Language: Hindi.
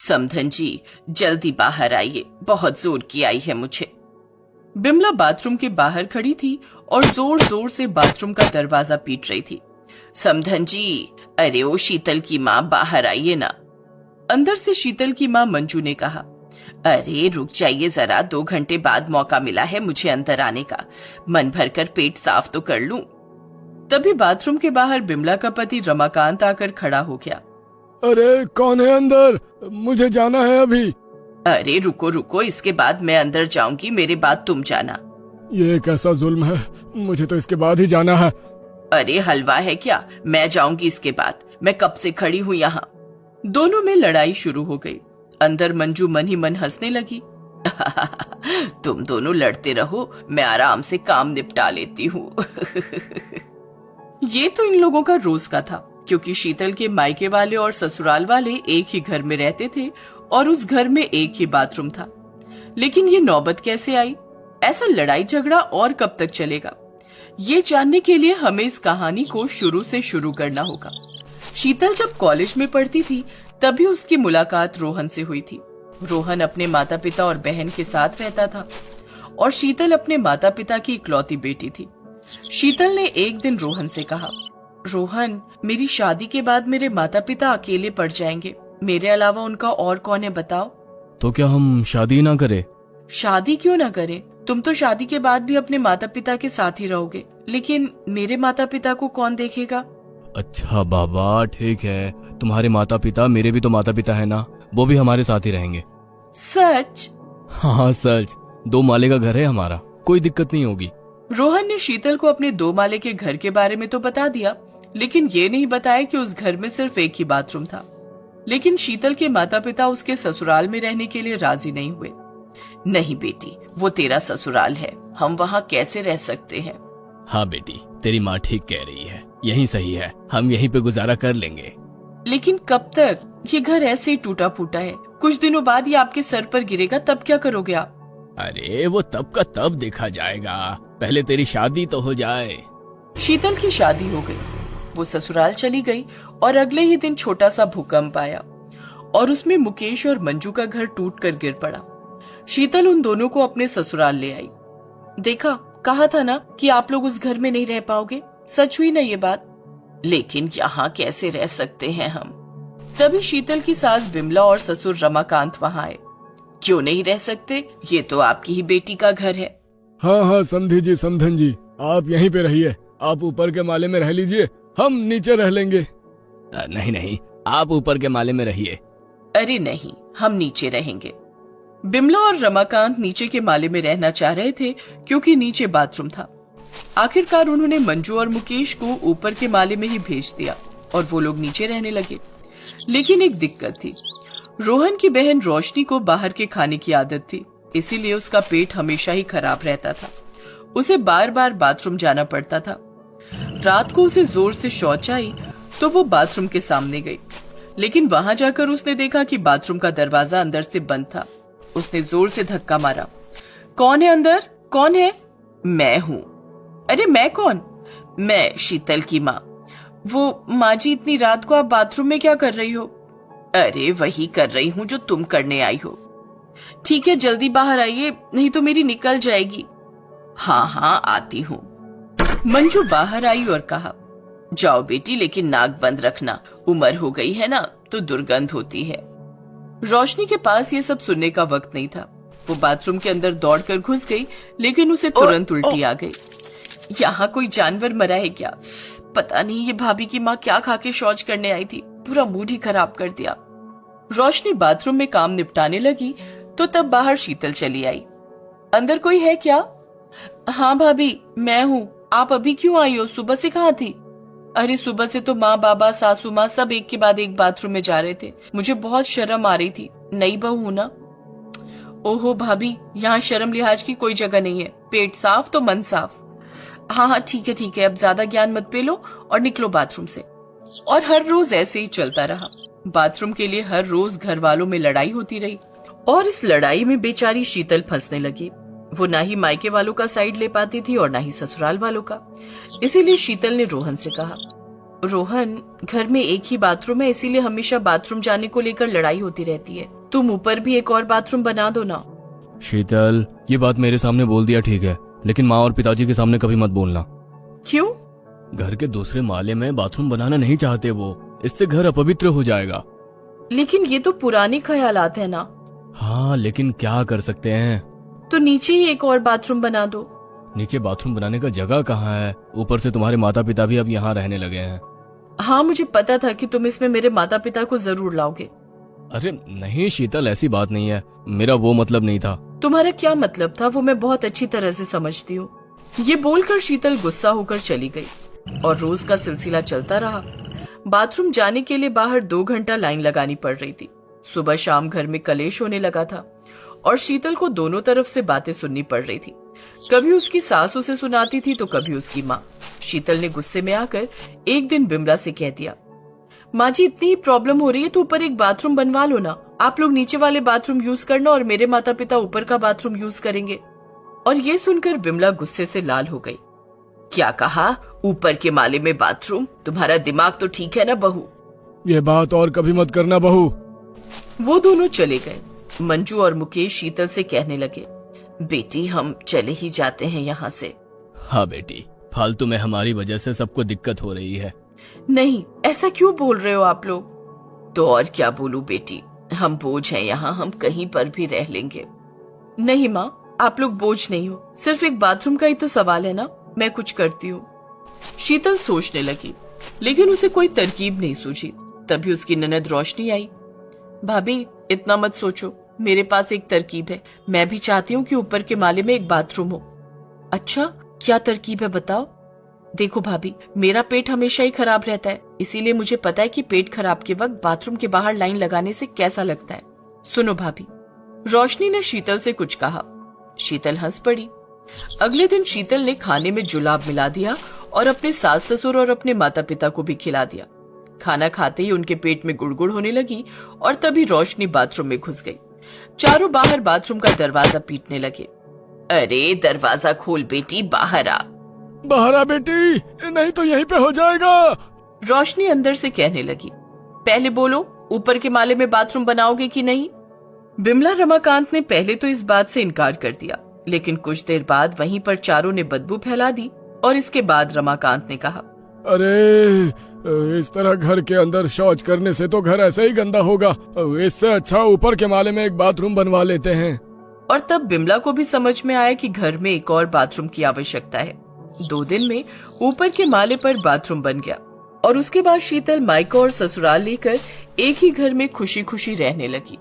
समधन जी जल्दी बाहर आइए, बहुत जोर की आई है मुझे। बिमला बाथरूम के बाहर खड़ी थी और जोर जोर से बाथरूम का दरवाजा पीट रही थी। समधन जी, अरे ओ शीतल की माँ बाहर आइए ना। अंदर से शीतल की माँ मंजू ने कहा, अरे रुक जाइए जरा, 2 घंटे बाद मौका मिला है मुझे अंदर आने का, मन भरकर पेट साफ तो कर लूं। तभी बाथरूम के बाहर बिमला का पति रमाकांत आकर खड़ा हो गया। अरे कौन है अंदर, मुझे जाना है अभी। अरे रुको रुको, इसके बाद मैं अंदर जाऊंगी, मेरे बाद तुम जाना। ये कैसा जुल्म है, मुझे तो इसके बाद ही जाना है। अरे हलवा है क्या, मैं जाऊंगी इसके बाद, मैं कब से खड़ी हूँ यहाँ। दोनों में लड़ाई शुरू हो गई। अंदर मंजू मन ही मन हंसने लगी। तुम दोनों लड़ते रहो, मैं आराम से काम निपटा लेती हूँ। ये तो इन लोगों का रोज का था, क्योंकि शीतल के मायके वाले और ससुराल वाले एक ही घर में रहते थे और उस घर में एक ही बाथरूम था। लेकिन ये नौबत कैसे आई, ऐसा लड़ाई झगड़ा और कब तक चलेगा, ये जानने के लिए हमें इस कहानी को शुरू से शुरू करना होगा। शीतल जब कॉलेज में पढ़ती थी तभी उसकी मुलाकात रोहन से हुई थी। रोहन अपने माता पिता और बहन के साथ रहता था और शीतल अपने माता पिता की इकलौती बेटी थी। शीतल ने एक दिन रोहन से कहा, रोहन, मेरी शादी के बाद मेरे माता पिता अकेले पड़ जाएंगे, मेरे अलावा उनका और कौन है बताओ। तो क्या हम शादी ना करें? शादी क्यों ना करें, तुम तो शादी के बाद भी अपने माता पिता के साथ ही रहोगे, लेकिन मेरे माता पिता को कौन देखेगा। अच्छा बाबा ठीक है, तुम्हारे माता पिता मेरे भी तो माता पिता है ना, वो भी हमारे साथ ही रहेंगे। सच? हाँ सच, 2 माले का घर है हमारा, कोई दिक्कत नहीं होगी। रोहन ने शीतल को अपने 2 माले के घर के बारे में तो बता दिया, लेकिन ये नहीं बताया कि उस घर में सिर्फ एक ही बाथरूम था। लेकिन शीतल के माता पिता उसके ससुराल में रहने के लिए राजी नहीं हुए। नहीं बेटी, वो तेरा ससुराल है, हम वहाँ कैसे रह सकते हैं। हाँ बेटी, तेरी माँ ठीक कह रही है, यही सही है, हम यहीं पे गुजारा कर लेंगे। लेकिन कब तक, ये घर ऐसे ही टूटा फूटा है, कुछ दिनों बाद ये आपके सर पर गिरेगा, तब क्या करोगे आप। अरे वो तब का तब देखा जाएगा, पहले तेरी शादी तो हो जाए। शीतल की शादी हो गई, वो ससुराल चली गई और अगले ही दिन छोटा सा भूकंप आया और उसमें मुकेश और मंजू का घर टूट कर गिर पड़ा। शीतल उन दोनों को अपने ससुराल ले आई। देखा, कहा था ना कि आप लोग उस घर में नहीं रह पाओगे, सच हुई ना ये बात। लेकिन यहाँ कैसे रह सकते हैं हम। तभी शीतल की सास बिमला और ससुर रमाकांत वहाँ आए। क्यों नहीं रह सकते, ये तो आपकी ही बेटी का घर है। हाँ हाँ समधी जी, समधन जी, आप यहीं पे रहिए, आप ऊपर के माले में रह लीजिए, हम नीचे रह लेंगे। नहीं नहीं, आप ऊपर के माले में रहिए। अरे नहीं, हम नीचे रहेंगे। बिमला और रमाकांत नीचे के माले में रहना चाह रहे थे क्योंकि नीचे बाथरूम था। आखिरकार उन्होंने मंजू और मुकेश को ऊपर के माले में ही भेज दिया और वो लोग नीचे रहने लगे। लेकिन एक दिक्कत थी, रोहन की बहन रोशनी को बाहर के खाने की आदत थी, इसीलिए उसका पेट हमेशा ही खराब रहता था। उसे बार बार बाथरूम जाना पड़ता था। रात को उसे जोर से शौच आई तो वो बाथरूम के सामने गई, लेकिन वहां जाकर उसने देखा कि बाथरूम का दरवाजा अंदर से बंद था। उसने जोर से धक्का मारा। कौन है अंदर, कौन है। मैं हूँ। अरे मैं कौन। मैं शीतल की माँ। वो माँ जी, इतनी रात को आप बाथरूम में क्या कर रही हो। अरे वही कर रही हूँ जो तुम करने आई हो। ठीक है, जल्दी बाहर आइए, नहीं तो मेरी निकल जाएगी। हाँ हाँ आती हूँ। मंजू बाहर आई और कहा, जाओ बेटी, लेकिन नाक बंद रखना, उम्र हो गई है ना तो दुर्गंध होती है। रोशनी के पास ये सब सुनने का वक्त नहीं था। वो बाथरूम के अंदर दौड़कर घुस गई, लेकिन उसे तुरंत उल्टी आ गई। यहाँ कोई जानवर मरा है क्या, पता नहीं ये भाभी की माँ क्या खा के शौच करने आई थी, पूरा मूड ही खराब कर दिया। रोशनी बाथरूम में काम निपटाने लगी तो तब बाहर शीतल चली आई। अंदर कोई है क्या। हाँ भाभी, मैं हूँ, आप अभी क्यों आई हो, सुबह से कहाँ थी। अरे सुबह से तो माँ बाबा सासू माँ सब एक के बाद एक बाथरूम में जा रहे थे, मुझे बहुत शर्म आ रही थी, नई बहू हूं ना। ओहो भाभी, यहाँ शर्म लिहाज की कोई जगह नहीं है, पेट साफ तो मन साफ। हाँ हाँ ठीक है, अब ज्यादा ज्ञान मत पेलो और निकलो बाथरूम से। और हर रोज ऐसे ही चलता रहा। बाथरूम के लिए हर रोज घर वालों में लड़ाई होती रही और इस लड़ाई में बेचारी शीतल फंसने लगी। वो ना ही मायके वालों का साइड ले पाती थी और ना ही ससुराल वालों का। इसीलिए शीतल ने रोहन से कहा, रोहन, घर में एक ही बाथरूम है, इसीलिए हमेशा बाथरूम जाने को लेकर लड़ाई होती रहती है। तुम ऊपर भी एक और बाथरूम बना दो ना। शीतल, ये बात मेरे सामने बोल दिया ठीक है, लेकिन माँ और पिताजी के सामने कभी मत बोलना। क्यों? घर के दूसरे माले में बाथरूम बनाना नहीं चाहते वो, इससे घर अपवित्र हो जाएगा। लेकिन ये तो पुराने ख्यालात है ना। हाँ, लेकिन क्या कर सकते हैं। तो नीचे ही एक और बाथरूम बना दो। नीचे बाथरूम बनाने का जगह कहाँ है? ऊपर से तुम्हारे माता पिता भी अब यहाँ रहने लगे हैं। हाँ, मुझे पता था कि तुम इसमें मेरे माता पिता को जरूर लाओगे। अरे नहीं शीतल, ऐसी बात नहीं है, मेरा वो मतलब नहीं था। तुम्हारा क्या मतलब था वो मैं बहुत अच्छी तरह से समझती हूँ। ये बोलकर शीतल गुस्सा होकर चली गई और रोज का सिलसिला चलता रहा। बाथरूम जाने के लिए बाहर 2 घंटा लाइन लगानी पड़ रही थी। सुबह शाम घर में कलेश होने लगा था और शीतल को दोनों तरफ से बातें सुननी पड़ रही थी। कभी उसकी सास उसे सुनाती थी तो कभी उसकी माँ। शीतल ने गुस्से में आकर एक दिन बिमला से कह दिया, माँ जी इतनी ही प्रॉब्लम हो रही है तो ऊपर एक बाथरूम बनवा लो ना। आप लोग नीचे वाले बाथरूम यूज करना और मेरे माता पिता ऊपर का बाथरूम यूज करेंगे। और ये सुनकर बिमला गुस्से से लाल हो गई। क्या कहा? ऊपर के माले में बाथरूम? तुम्हारा दिमाग तो ठीक है ना बहू? ये बात और कभी मत करना बहू। वो दोनों चले गए। मंजू और मुकेश शीतल से कहने लगे, बेटी हम चले ही जाते हैं यहाँ से। हाँ बेटी, फालतू में हमारी वजह से सबको दिक्कत हो रही है। नहीं, ऐसा क्यों बोल रहे हो आप लोग? तो और क्या बोलूं बेटी, हम बोझ हैं यहाँ, हम कहीं पर भी रह लेंगे। नहीं माँ, आप लोग बोझ नहीं हो, सिर्फ एक बाथरूम का ही तो सवाल है ना, मैं कुछ करती हूँ। शीतल सोचने लगी, लेकिन उसे कोई तरकीब नहीं सूझी। तभी उसकी ननद रोशनी आई। भाभी इतना मत सोचो, मेरे पास एक तरकीब है। मैं भी चाहती हूँ कि ऊपर के माले में एक बाथरूम हो। अच्छा, क्या तरकीब है बताओ? देखो भाभी, मेरा पेट हमेशा ही खराब रहता है, इसीलिए मुझे पता है कि पेट खराब के वक्त बाथरूम के बाहर लाइन लगाने से कैसा लगता है। सुनो भाभी। रोशनी ने शीतल से कुछ कहा। शीतल हंस पड़ी। अगले दिन शीतल ने खाने में जुलाब मिला दिया और अपने सास ससुर और अपने माता पिता को भी खिला दिया। खाना खाते ही उनके पेट में गुड़गुड़ होने लगी और तभी रोशनी बाथरूम में घुस गई। चारों बाहर बाथरूम का दरवाजा पीटने लगे। अरे दरवाजा खोल बेटी, बाहर आ। बाहर आ बेटी, नहीं तो यहीं पे हो जाएगा। रोशनी अंदर से कहने लगी, पहले बोलो ऊपर के माले में बाथरूम बनाओगे कि नहीं? बिमला रमाकांत ने पहले तो इस बात से इनकार कर दिया, लेकिन कुछ देर बाद वहीं पर चारों ने बदबू फैला दी और इसके बाद रमाकांत ने कहा, अरे इस तरह घर के अंदर शौच करने से तो घर ऐसे ही गंदा होगा, इससे अच्छा ऊपर के माले में एक बाथरूम बनवा लेते हैं। और तब बिमला को भी समझ में आया कि घर में एक और बाथरूम की आवश्यकता है। 2 दिन में ऊपर के माले पर बाथरूम बन गया और उसके बाद शीतल मायका और ससुराल लेकर एक ही घर में खुशी खुशी रहने लगी।